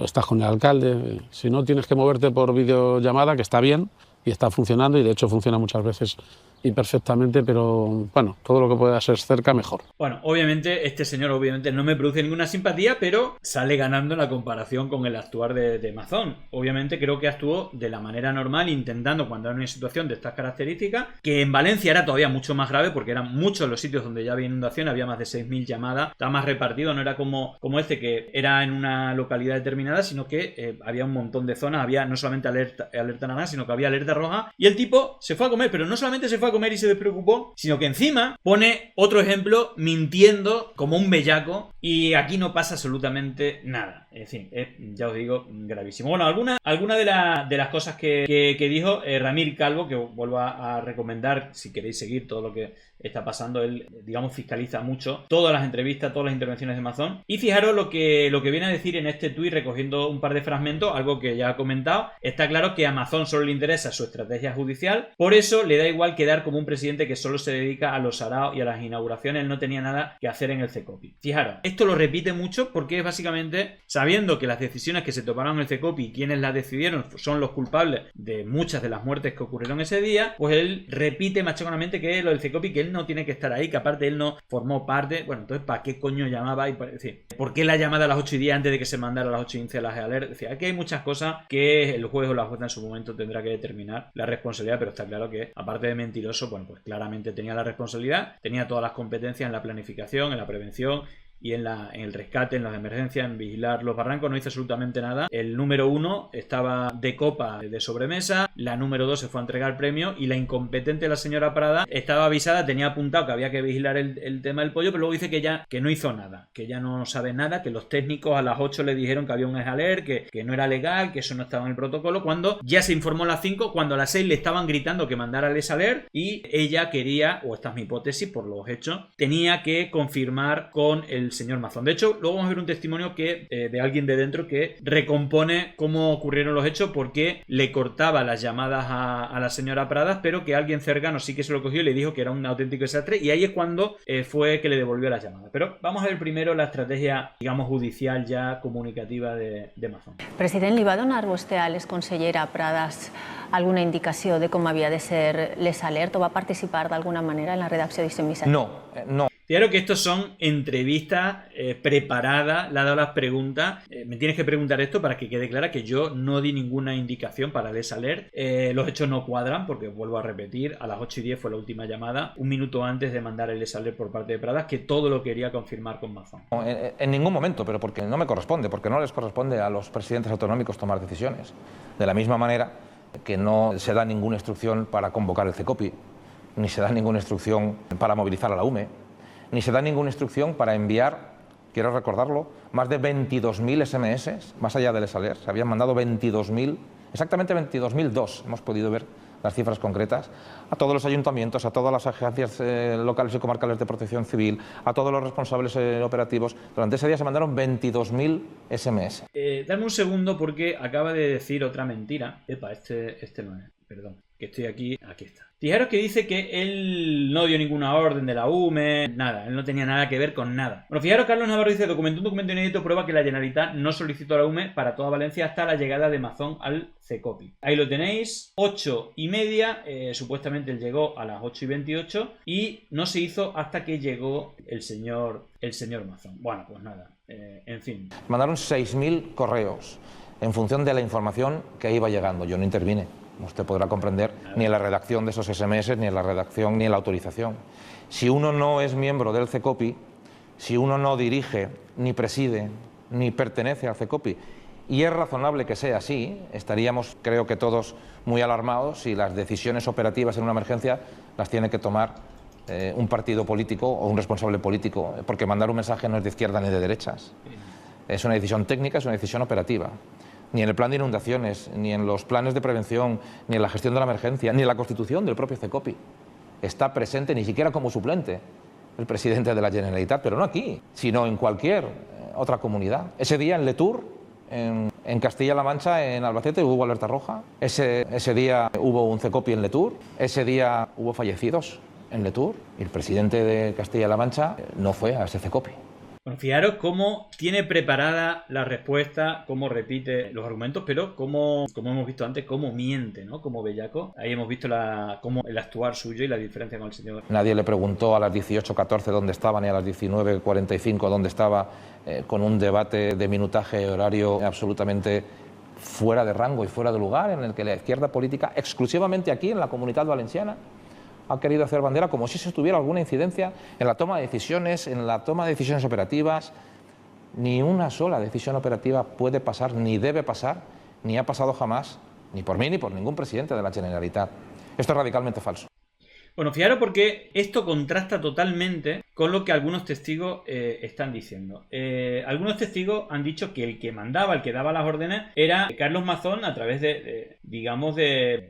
estás con el alcalde, si no tienes que moverte por videollamada, que está bien, y está funcionando, y de hecho funciona muchas veces y perfectamente, pero bueno, todo lo que pueda ser cerca, mejor. Bueno, obviamente este señor no me produce ninguna simpatía, pero sale ganando en la comparación con el actuar de Mazón. Obviamente creo que actuó de la manera normal, intentando, cuando era una situación de estas características, que en Valencia era todavía mucho más grave, porque eran muchos los sitios donde ya había inundación, había más de 6.000 llamadas, estaba más repartido, no era como este, que era en una localidad determinada, sino que había un montón de zonas, había no solamente alerta naranja, sino que había alerta roja, y el tipo se fue a comer, pero no solamente se fue a comer y se despreocupó, sino que encima pone otro ejemplo mintiendo como un bellaco y aquí no pasa absolutamente nada. En fin, es, ya os digo, gravísimo. Bueno, alguna de las cosas que dijo Ramir Calvo, que os vuelvo a recomendar si queréis seguir todo lo que está pasando. Él, digamos, fiscaliza mucho todas las entrevistas, todas las intervenciones de Mazón. Y fijaros lo que viene a decir en este tuit, recogiendo un par de fragmentos, algo que ya ha comentado. Está claro que a Mazón solo le interesa su estrategia judicial, por eso le da igual quedar como un presidente que solo se dedica a los saraos y a las inauguraciones. Él no tenía nada que hacer en el CECOPI. Fijaros, esto lo repite mucho porque es básicamente sabiendo que las decisiones que se tomaron en el CECOPI y quienes las decidieron son los culpables de muchas de las muertes que ocurrieron ese día, pues él repite machaconamente que lo del CECOPI, que él no tiene que estar ahí, que aparte él no formó parte. Bueno, entonces ¿para qué coño llamaba? Es decir, ¿por qué la llamada a las 8:10 antes de que se mandara a las 8:15 a la GEALER? Es decir, aquí hay muchas cosas que el juez o la jueza en su momento tendrá que determinar la responsabilidad, pero está claro que aparte de mentiroso, bueno, pues claramente tenía la responsabilidad, tenía todas las competencias en la planificación, en la prevención y en el rescate, en las emergencias, en vigilar los barrancos. No hizo absolutamente nada. El número 1 estaba de copa de sobremesa, la número 2 se fue a entregar premio y la incompetente, la señora Prada, estaba avisada, tenía apuntado que había que vigilar el tema del pollo, pero luego dice que no hizo nada, que ya no sabe nada, que los técnicos a las 8 le dijeron que había un ESALER, que no era legal, que eso no estaba en el protocolo, cuando ya se informó a las 5, cuando a las 6 le estaban gritando que mandara el ESALER y ella quería, o esta es mi hipótesis por los hechos, tenía que confirmar con el señor Mazón. De hecho, luego vamos a ver un testimonio de alguien de dentro que recompone cómo ocurrieron los hechos, porque le cortaba las llamadas a la señora Pradas, pero que alguien cercano sí que se lo cogió y le dijo que era un auténtico desastre, y ahí es cuando fue que le devolvió las llamadas. Pero vamos a ver primero la estrategia, digamos, judicial ya comunicativa de Mazón. President, li va donar vostè a l'exconsellera Pradas alguna indicació de com havia de ser l'ESALER o va participar d'alguna manera en la redacció d'aquest missatge? No. Claro que estos son entrevistas preparadas, le ha dado las preguntas. Me tienes que preguntar esto para que quede clara que yo no di ninguna indicación para el ESALER. Los hechos no cuadran porque, vuelvo a repetir, a las 8:10 fue la última llamada, un minuto antes de mandar el ESALER por parte de Pradas, que todo lo quería confirmar con Mazón. En ningún momento, pero porque no me corresponde, porque no les corresponde a los presidentes autonómicos tomar decisiones. De la misma manera que no se da ninguna instrucción para convocar el CECOPI, ni se da ninguna instrucción para movilizar a la UME, ni se da ninguna instrucción para enviar, quiero recordarlo, más de 22.000 SMS, más allá del ESALER. Se habían mandado 22.000, exactamente 22.002, hemos podido ver las cifras concretas, a todos los ayuntamientos, a todas las agencias locales y comarcales de protección civil, a todos los responsables operativos. Durante ese día se mandaron 22.000 SMS. Dame un segundo porque acaba de decir otra mentira. Epa, este no es, perdón, que estoy aquí está. Fijaros que dice que él no dio ninguna orden de la UME, nada, él no tenía nada que ver con nada. Bueno, fijaros, Carlos Navarro dice: un documento inédito prueba que la Generalitat no solicitó a la UME para toda Valencia hasta la llegada de Mazón al CECOPI. Ahí lo tenéis, 8:30, supuestamente él llegó a las 8:28 y no se hizo hasta que llegó el señor Mazón. Bueno, pues nada, en fin. Mandaron 6.000 correos en función de la información que iba llegando. Yo no intervine. Usted podrá comprender ni en la redacción de esos SMS, ni en la redacción, ni en la autorización. Si uno no es miembro del CECOPI, si uno no dirige, ni preside, ni pertenece al CECOPI, y es razonable que sea así, estaríamos, creo que todos, muy alarmados si las decisiones operativas en una emergencia las tiene que tomar un partido político o un responsable político, porque mandar un mensaje no es de izquierda ni de derechas. Es una decisión técnica, es una decisión operativa. Ni en el plan de inundaciones, ni en los planes de prevención, ni en la gestión de la emergencia, ni en la constitución del propio CECOPI está presente, ni siquiera como suplente, el presidente de la Generalitat, pero no aquí, sino en cualquier otra comunidad. Ese día en Letour, en Castilla-La Mancha, en Albacete, hubo alerta roja. Ese día hubo un CECOPI en Letour. Ese día hubo fallecidos en Letour. Y el presidente de Castilla-La Mancha no fue a ese CECOPI. Bueno, fijaros cómo tiene preparada la respuesta, cómo repite los argumentos, pero como hemos visto antes, cómo miente, ¿no? Como bellaco. Ahí hemos visto cómo el actuar suyo y la diferencia con el señor. Nadie le preguntó a las 18:14 dónde estaba, ni a las 19:45 dónde estaba, con un debate de minutaje horario absolutamente fuera de rango y fuera de lugar, en el que la izquierda política, exclusivamente aquí en la Comunitat Valenciana, ha querido hacer bandera como si se tuviera alguna incidencia en la toma de decisiones, operativas. Ni una sola decisión operativa puede pasar, ni debe pasar, ni ha pasado jamás, ni por mí ni por ningún presidente de la Generalitat. Esto es radicalmente falso. Bueno, fijaros porque esto contrasta totalmente con lo que algunos testigos están diciendo. Algunos testigos han dicho que el que mandaba, el que daba las órdenes, era Carlos Mazón a través de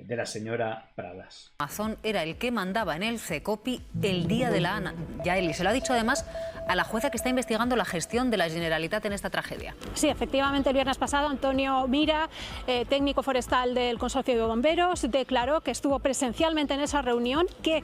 la señora Pradas. Mazón era el que mandaba en el CECOPI el día de la Yaeli. Se lo ha dicho además a la jueza que está investigando la gestión de la Generalitat en esta tragedia. Sí, efectivamente, el viernes pasado Antonio Mira, técnico forestal del Consorcio de Bomberos, declaró que estuvo presencialmente en esa reunión, que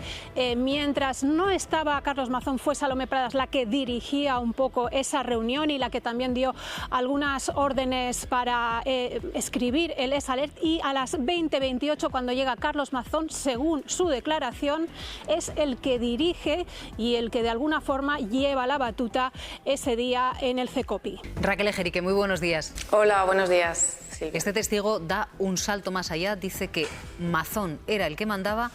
mientras no estaba Carlos Mazón fue Salomé Pradas la que dirigía un poco esa reunión y la que también dio algunas órdenes para escribir el S-Alert, y a las 20:28 cuando llega Carlos Mazón, según su declaración, es el que dirige y el que de alguna forma lleva la batuta ese día en el CECOPI. Raquel Ejerique, muy buenos días. Hola, buenos días. Silvia. Este testigo da un salto más allá, dice que Mazón era el que mandaba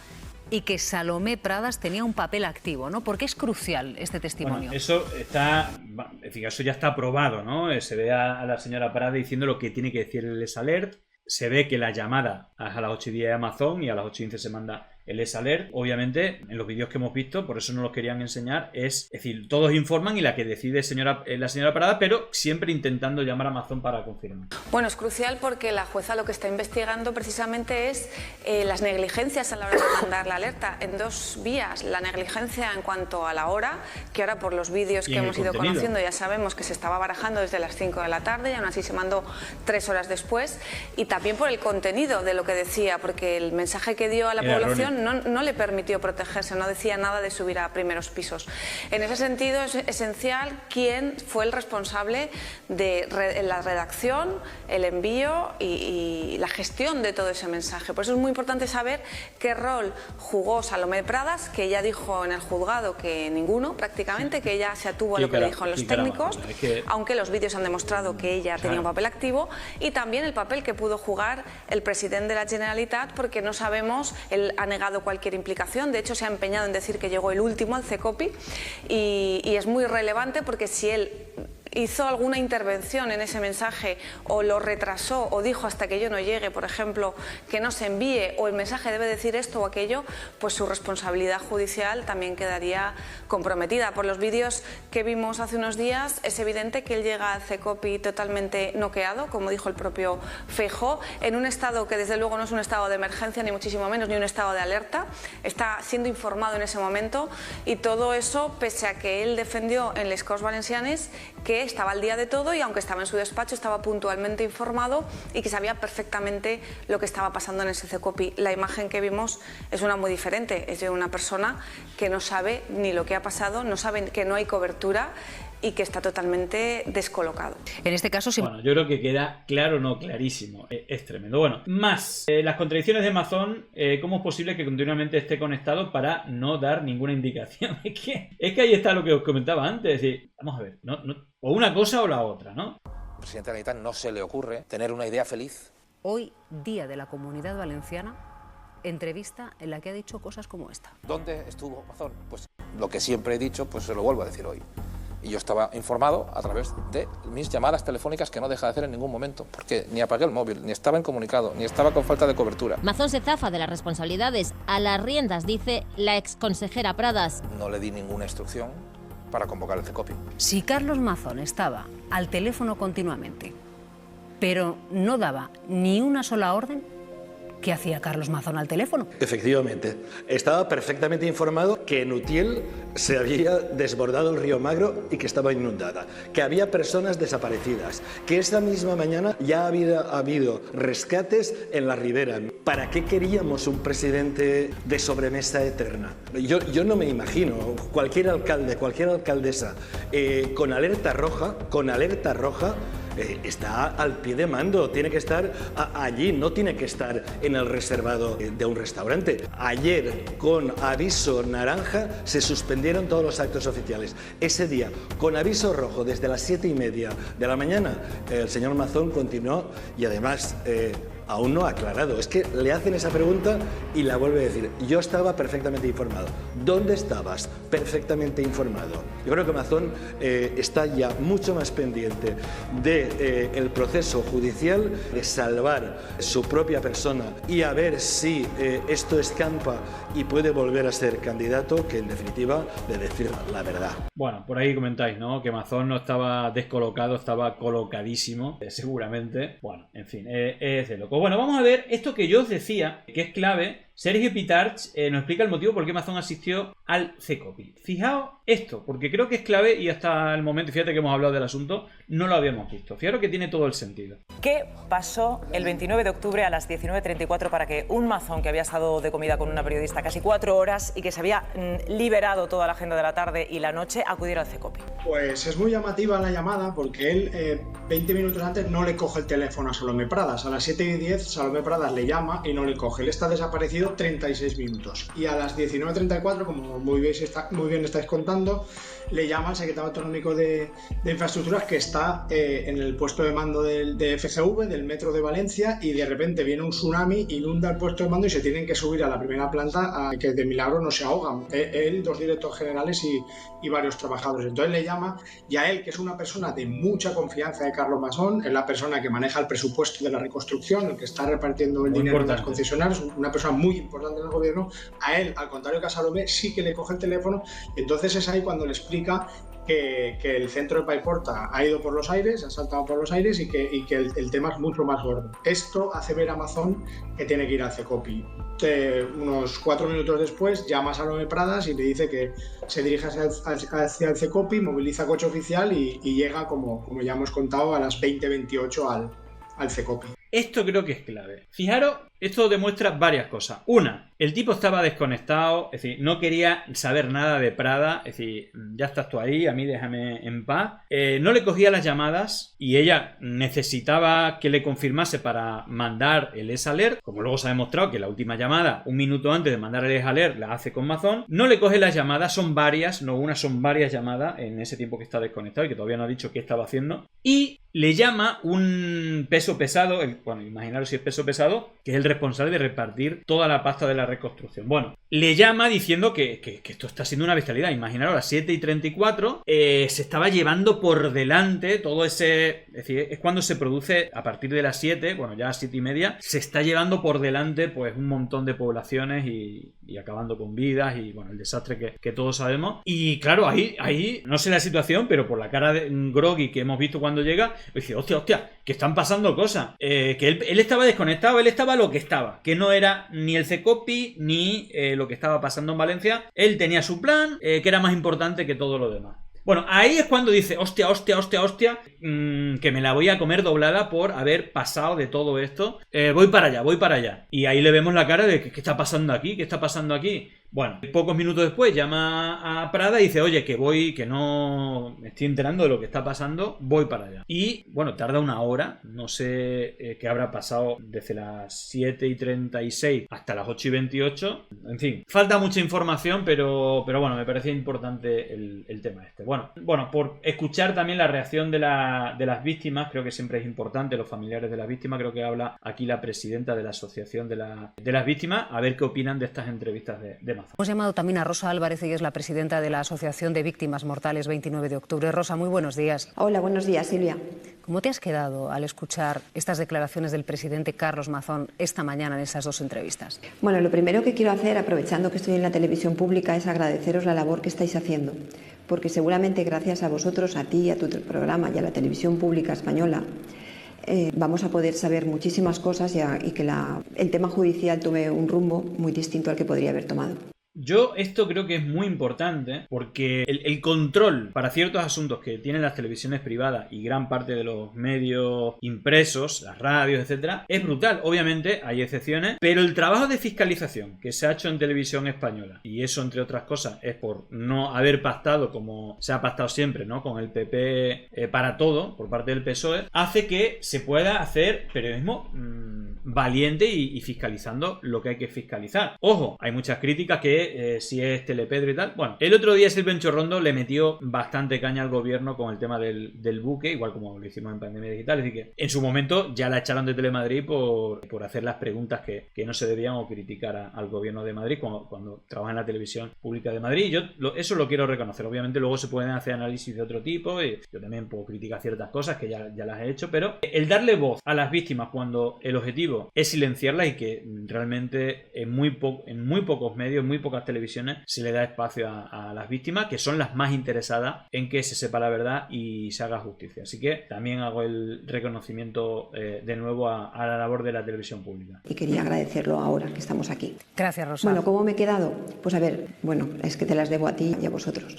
y que Salomé Pradas tenía un papel activo, ¿no? ¿Por qué es crucial este testimonio? Bueno, eso ya está aprobado, ¿no? Se ve a la señora Pradas diciendo lo que tiene que decir el S-Alert. Se ve que la llamada a las 8:10 de Amazon y a las 8:15 se manda el S-Alert. Obviamente, en los vídeos que hemos visto, por eso no los querían enseñar, es decir, todos informan y la que decide es la señora Pradas, pero siempre intentando llamar a Amazon para confirmar. Bueno, es crucial porque la jueza lo que está investigando precisamente es las negligencias a la hora de mandar la alerta en dos vías. La negligencia en cuanto a la hora, que ahora por los vídeos que hemos ido conociendo ya sabemos que se estaba barajando desde las 5 de la tarde y aún así se mandó 3 horas después, y también por el contenido de lo que decía, porque el mensaje que dio a la población no le permitió protegerse, no decía nada de subir a primeros pisos. En ese sentido es esencial quién fue el responsable de la redacción, el envío y la gestión de todo ese mensaje. Por eso es muy importante saber qué rol jugó Salomé Pradas, que ella dijo en el juzgado que ninguno, prácticamente, que ella se atuvo a lo que le dijo los técnicos, aunque los vídeos han demostrado que ella tenía un papel activo, y también el papel que pudo jugar el presidente de la Generalitat, porque no sabemos, él ha negado cualquier implicación, de hecho se ha empeñado en decir que llegó el último al CECOPI, y es muy relevante porque si él hizo alguna intervención en ese mensaje o lo retrasó o dijo hasta que yo no llegue, por ejemplo, que no se envíe, o el mensaje debe decir esto o aquello, pues su responsabilidad judicial también quedaría comprometida. Por los vídeos que vimos hace unos días es evidente que él llega al CECOPI totalmente noqueado, como dijo el propio Feijóo, en un estado que desde luego no es un estado de emergencia ni muchísimo menos, ni un estado de alerta. Está siendo informado en ese momento, y todo eso pese a que él defendió en Les Corts Valencianes que estaba al día de todo, y aunque estaba en su despacho estaba puntualmente informado y que sabía perfectamente lo que estaba pasando en ese CECOPI. La imagen que vimos es una muy diferente, es de una persona que no sabe ni lo que ha pasado, no sabe que no hay cobertura y que está totalmente descolocado. En este caso sí. Bueno, yo creo que queda claro, no, clarísimo. Es tremendo. Bueno, más las contradicciones de Mazón. ¿Cómo es posible que continuamente esté conectado para no dar ninguna indicación? Es que ahí está lo que os comentaba antes. Es decir, vamos a ver, o una cosa o la otra, ¿no? Al presidente de la Generalitat no se le ocurre tener una idea feliz. Hoy, Día de la Comunidad Valenciana, entrevista en la que ha dicho cosas como esta. ¿Dónde estuvo Mazón? Pues lo que siempre he dicho, pues se lo vuelvo a decir hoy. Y yo estaba informado a través de mis llamadas telefónicas, que no deja de hacer en ningún momento, porque ni apagué el móvil, ni estaba incomunicado, ni estaba con falta de cobertura. Mazón se zafa de las responsabilidades a las riendas, dice la exconsejera Pradas. No le di ninguna instrucción para convocar el CECOPI. Si Carlos Mazón estaba al teléfono continuamente, pero no daba ni una sola orden, ¿qué hacía Carlos Mazón al teléfono? Efectivamente, estaba perfectamente informado que en Utiel se había desbordado el río Magro y que estaba inundada, que había personas desaparecidas, que esa misma mañana ya había habido rescates en la ribera. ¿Para qué queríamos un presidente de sobremesa eterna? Yo no me imagino cualquier alcalde, cualquier alcaldesa con alerta roja, está al pie de mando, tiene que estar allí, no tiene que estar en el reservado de un restaurante. Ayer, con aviso naranja, se suspendieron todos los actos oficiales. Ese día, con aviso rojo, desde las 7:30 de la mañana, el señor Mazón continuó, y además aún no ha aclarado. Es que le hacen esa pregunta y la vuelve a decir. Yo estaba perfectamente informado. ¿Dónde estabas? Perfectamente informado. Yo creo que Mazón está ya mucho más pendiente del proceso judicial, de salvar su propia persona y a ver si esto escampa y puede volver a ser candidato, que en definitiva de decir la verdad. Bueno, por ahí comentáis, ¿no? Que Mazón no estaba descolocado, estaba colocadísimo, seguramente. Bueno, en fin, es de loco. Bueno, vamos a ver esto que yo os decía, que es clave. Sergio Pitarch nos explica el motivo por qué Mazón asistió al CECOPI. Fijaos esto, porque creo que es clave y hasta el momento, fíjate que hemos hablado del asunto, no lo habíamos visto. Fijaros que tiene todo el sentido. ¿Qué pasó el 29 de octubre a las 19:34 para que un Mazón que había estado de comida con una periodista casi 4 horas y que se había liberado toda la agenda de la tarde y la noche acudiera al CECOPI? Pues es muy llamativa la llamada porque él 20 minutos antes no le coge el teléfono a Salomé Pradas. A las 7:10 Salomé Pradas le llama y no le coge. Él está desaparecido 36 minutos. Y a las 19:34, como muy bien estáis contando, le llama al secretario autonómico de Infraestructuras, que está en el puesto de mando de FGV, del metro de Valencia, y de repente viene un tsunami, inunda el puesto de mando y se tienen que subir a la primera planta, que de milagro no se ahogan. Él, 2 directores generales y varios trabajadores. Entonces le llama, y a él, que es una persona de mucha confianza de Carlos Mazón, es la persona que maneja el presupuesto de la reconstrucción, el que está repartiendo el dinero en las concesionarias, una persona muy importante en el gobierno. A él, al contrario que a Salomé, sí que le coge el teléfono. Entonces es ahí cuando le explica que el centro de Paiporta ha ido por los aires, ha saltado por los aires y que el tema es mucho más gordo. Esto hace ver a Mazón que tiene que ir al CECOPI. Unos 4 minutos después llama a Salomé Pradas y le dice que se dirige hacia el CECOPI, moviliza coche oficial y llega, como ya hemos contado, a las 20:28 al CECOPI. Esto creo que es clave. Fijaros, esto demuestra varias cosas. Una, el tipo estaba desconectado, es decir, no quería saber nada de Prada, es decir, ya estás tú ahí, a mí déjame en paz. No le cogía las llamadas y ella necesitaba que le confirmase para mandar el ES-Alert, como luego se ha demostrado que la última llamada, 1 minuto antes de mandar el ES-Alert, la hace con Mazón. No le coge las llamadas, son varias, no una, son varias llamadas en ese tiempo que está desconectado y que todavía no ha dicho qué estaba haciendo. Y le llama un peso pesado, bueno, imaginaros si es peso pesado, que es el responsable de repartir toda la pasta de la reconstrucción. Bueno, le llama diciendo que esto está siendo una bestialidad. Imaginaros, a las 7:34 se estaba llevando por delante todo ese... Es decir, es cuando se produce a partir de las 7, bueno, ya a 7:30, se está llevando por delante pues un montón de poblaciones y acabando con vidas y bueno, el desastre que todos sabemos. Y claro, ahí no sé la situación, pero por la cara de Groggy que hemos visto cuando llega, dice, hostia, que están pasando cosas. Que él estaba desconectado, él estaba lo que estaba, que no era ni el CECOPI ni lo que estaba pasando en Valencia. Él tenía su plan, que era más importante que todo lo demás. Bueno, ahí es cuando dice, hostia, que me la voy a comer doblada por haber pasado de todo esto. Voy para allá. Y ahí le vemos la cara de, ¿qué está pasando aquí? ¿Qué está pasando aquí? Bueno, pocos minutos después llama a Prada y dice, oye, que no me estoy enterando de lo que está pasando, voy para allá. Y bueno, tarda 1 hora, no sé qué habrá pasado desde las 7:36 hasta las 8:28. En fin, falta mucha información, pero bueno, me parecía importante el tema este. Bueno, por escuchar también la reacción de las víctimas, creo que siempre es importante, los familiares de las víctimas, creo que habla aquí la presidenta de la asociación de las víctimas, a ver qué opinan de estas entrevistas de Mazón. Hemos llamado también a Rosa Álvarez, ella es la presidenta de la Asociación de Víctimas Mortales 29 de octubre. Rosa, muy buenos días. Hola, buenos días, Silvia. ¿Cómo te has quedado al escuchar estas declaraciones del presidente Carlos Mazón esta mañana en esas 2 entrevistas? Bueno, lo primero que quiero hacer, aprovechando que estoy en la televisión pública, es agradeceros la labor que estáis haciendo, porque seguramente gracias a vosotros, a ti, a tu programa y a la televisión pública española, vamos a poder saber muchísimas cosas y que el tema judicial tome un rumbo muy distinto al que podría haber tomado. Yo esto creo que es muy importante porque el control para ciertos asuntos que tienen las televisiones privadas y gran parte de los medios impresos, las radios, etcétera, es brutal. Obviamente hay excepciones, pero el trabajo de fiscalización que se ha hecho en televisión española, y eso entre otras cosas es por no haber pactado como se ha pactado siempre, ¿no?, con el PP para todo por parte del PSOE, hace que se pueda hacer periodismo valiente y fiscalizando lo que hay que fiscalizar. Ojo, hay muchas críticas que de si es Telepedro y tal. Bueno, el otro día Silvio Enchorrondo le metió bastante caña al gobierno con el tema del buque, igual como lo hicimos en Pandemia Digital. Es decir, que en su momento ya la echaron de Telemadrid por hacer las preguntas que no se debían o criticar al gobierno de Madrid cuando trabaja en la televisión pública de Madrid. Yo eso lo quiero reconocer. Obviamente luego se pueden hacer análisis de otro tipo y yo también puedo criticar ciertas cosas que ya las he hecho, pero el darle voz a las víctimas cuando el objetivo es silenciarlas y que realmente en muy pocos medios, en muy pocas televisiones se le da espacio a las víctimas, que son las más interesadas en que se sepa la verdad y se haga justicia. Así que también hago el reconocimiento de nuevo a la labor de la televisión pública. Y quería agradecerlo ahora que estamos aquí. Gracias, Rosa. Bueno, ¿cómo me he quedado? Pues a ver, bueno, es que te las debo a ti y a vosotros.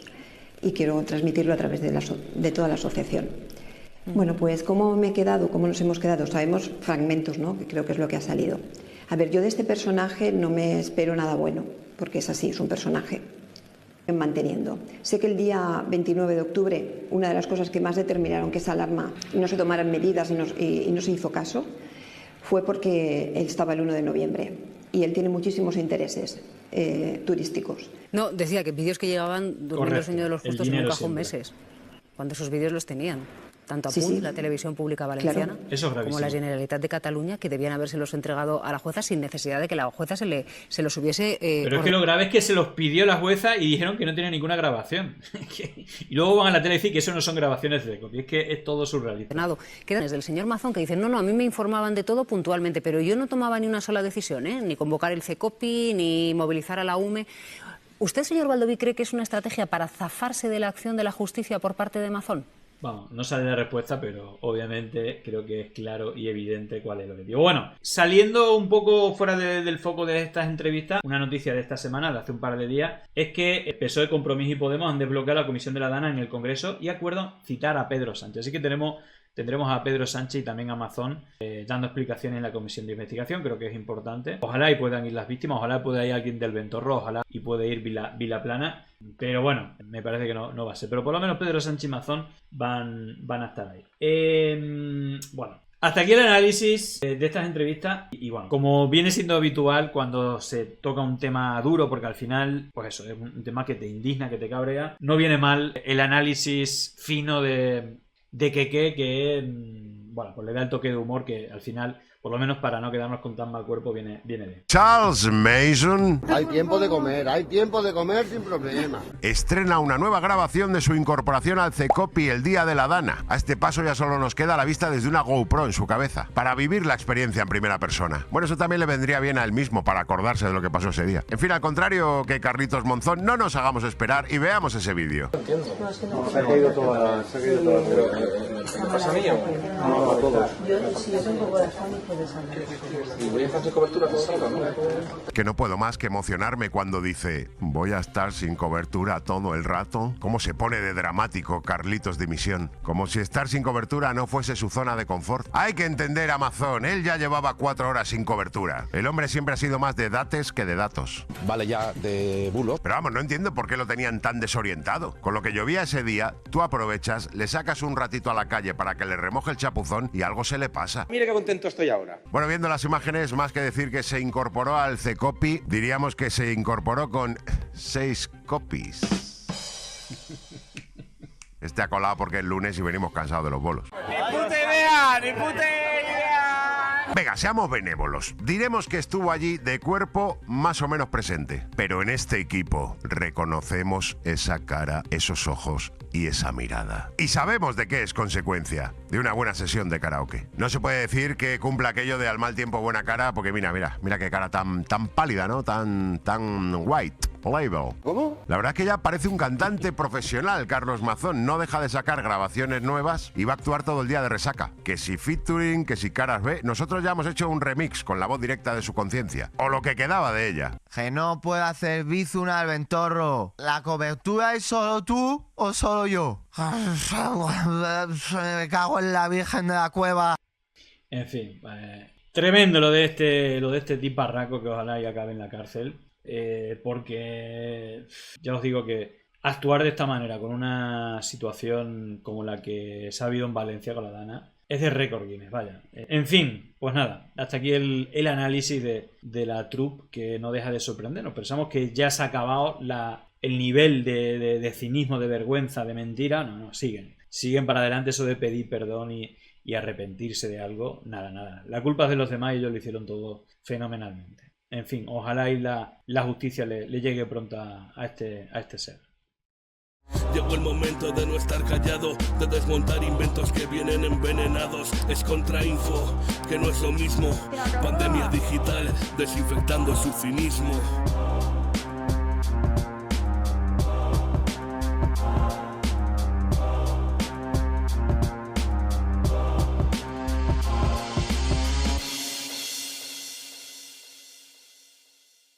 Y quiero transmitirlo a través de toda la asociación. Bueno, pues ¿cómo me he quedado? ¿Cómo nos hemos quedado? Sabemos fragmentos, ¿no? Que creo que es lo que ha salido. A ver, yo de este personaje no me espero nada bueno, porque es así, es un personaje manteniendo. Sé que el día 29 de octubre una de las cosas que más determinaron que esa alarma y no se tomaran medidas y no se hizo caso fue porque él estaba el 1 de noviembre y él tiene muchísimos intereses turísticos. No, decía que vídeos que llegaban durmiendo el sueño de los justos en un cajón siempre. meses, cuando esos vídeos los tenían. Tanto a Sí, Punt, sí. la televisión pública valenciana, Claro. Eso es gravísimo. como la Generalitat de Cataluña, que debían habérselos entregado a la jueza sin necesidad de que la jueza se los hubiese... Pero es que lo grave es que se los pidió la jueza y dijeron que no tenía ninguna grabación. Y luego van a la tele y decir que eso no son grabaciones de copia. Es que es todo surrealista. Quedan desde el señor Mazón que dicen, no, a mí me informaban de todo puntualmente, pero yo no tomaba ni una sola decisión, ni convocar el CECOPI, ni movilizar a la UME. ¿Usted, señor Baldoví, cree que es una estrategia para zafarse de la acción de la justicia por parte de Mazón? Vamos, no sale la respuesta, pero obviamente creo que es claro y evidente cuál es el objetivo. Bueno, saliendo un poco fuera del foco de estas entrevistas, una noticia de esta semana, de hace un par de días, es que PSOE, Compromís y Podemos han desbloqueado la Comisión de la Dana en el Congreso y acuerdan citar a Pedro Sánchez. Así que tendremos a Pedro Sánchez y también a Mazón dando explicaciones en la comisión de investigación. Creo que es importante. Ojalá y puedan ir las víctimas, ojalá pueda ir alguien del Ventorro, ojalá y puede ir Vilaplana. Pero bueno, me parece que no va a ser. Pero por lo menos Pedro Sánchez y Mazón van a estar ahí. Bueno, hasta aquí el análisis de estas entrevistas. Y bueno, como viene siendo habitual cuando se toca un tema duro, porque al final, pues eso, es un tema que te indigna, que te cabrea, no viene mal el análisis fino de que bueno, pues le da el toque de humor que al final, por lo menos para no quedarnos con tan mal cuerpo, viene bien. Charles Mason hay tiempo de comer sin problema. estrena una nueva grabación de su incorporación al CECOPI el día de la Dana. A este paso ya solo nos queda la vista desde una GoPro en su cabeza, para vivir la experiencia en primera persona. Bueno, eso también le vendría bien a él mismo para acordarse de lo que pasó ese día. En fin, al contrario que Carlitos Monzón, no nos hagamos esperar y veamos ese vídeo. Se ha caído toda ¿me pasa a mí o no a todos? Si yo tengo corazón y puedes hablar. Y voy a estar sin cobertura todo el rato, ¿no? Que no puedo más que emocionarme cuando dice voy a estar sin cobertura todo el rato. Cómo se pone de dramático Carlitos Dimisión, como si estar sin cobertura no fuese su zona de confort. Hay que entender a Mazón, él ya llevaba 4 horas sin cobertura. El hombre siempre ha sido más de dates que de datos. Vale ya de bulos. Pero vamos, no entiendo por qué lo tenían tan desorientado. Con lo que llovía ese día, tú aprovechas, le sacas un ratito a la calle para que le remoje el chapuzón y algo se le pasa. Mira qué contento estoy ahora. Bueno, viendo las imágenes, más que decir que se incorporó al CECOPI, diríamos que se incorporó con 6 copies. Este ha colado porque es lunes y venimos cansados de los bolos. ¡Ni puta idea! ¡Ni puta idea! Venga, seamos benévolos. Diremos que estuvo allí de cuerpo más o menos presente. Pero en este equipo reconocemos esa cara, esos ojos y esa mirada. Y sabemos de qué es consecuencia. De una buena sesión de karaoke. No se puede decir que cumpla aquello de al mal tiempo buena cara, porque mira qué cara tan pálida, ¿no? Tan white. Label. ¿Cómo? La verdad es que ya parece un cantante profesional, Carlos Mazón. No deja de sacar grabaciones nuevas y va a actuar todo el día de resaca. Que si featuring, que si caras B. Nosotros ya hemos hecho un remix con la voz directa de su conciencia. O lo que quedaba de ella. Que no puede hacer bizuna al Ventorro. ¿La cobertura es solo tú o solo yo? Me cago en la Virgen de la Cueva. En fin, tremendo lo de este tiparraco que ojalá y acabe en la cárcel. Porque ya os digo que actuar de esta manera con una situación como la que se ha habido en Valencia con la Dana Es de récord Guinness, vaya. En fin, pues nada, hasta aquí el análisis de la troupe, que no deja de sorprendernos. Pensamos que ya se ha acabado el nivel de cinismo, de vergüenza, de mentira. No, siguen para adelante. Eso de pedir perdón y arrepentirse de algo, nada. La culpa es de los demás y ellos lo hicieron todo fenomenalmente. En fin, ojalá y la justicia le llegue pronto a este ser. Llegó el momento de no estar callado, de desmontar inventos que vienen envenenados. Es contrainfo, que no es lo mismo. Pandemia digital, desinfectando su cinismo.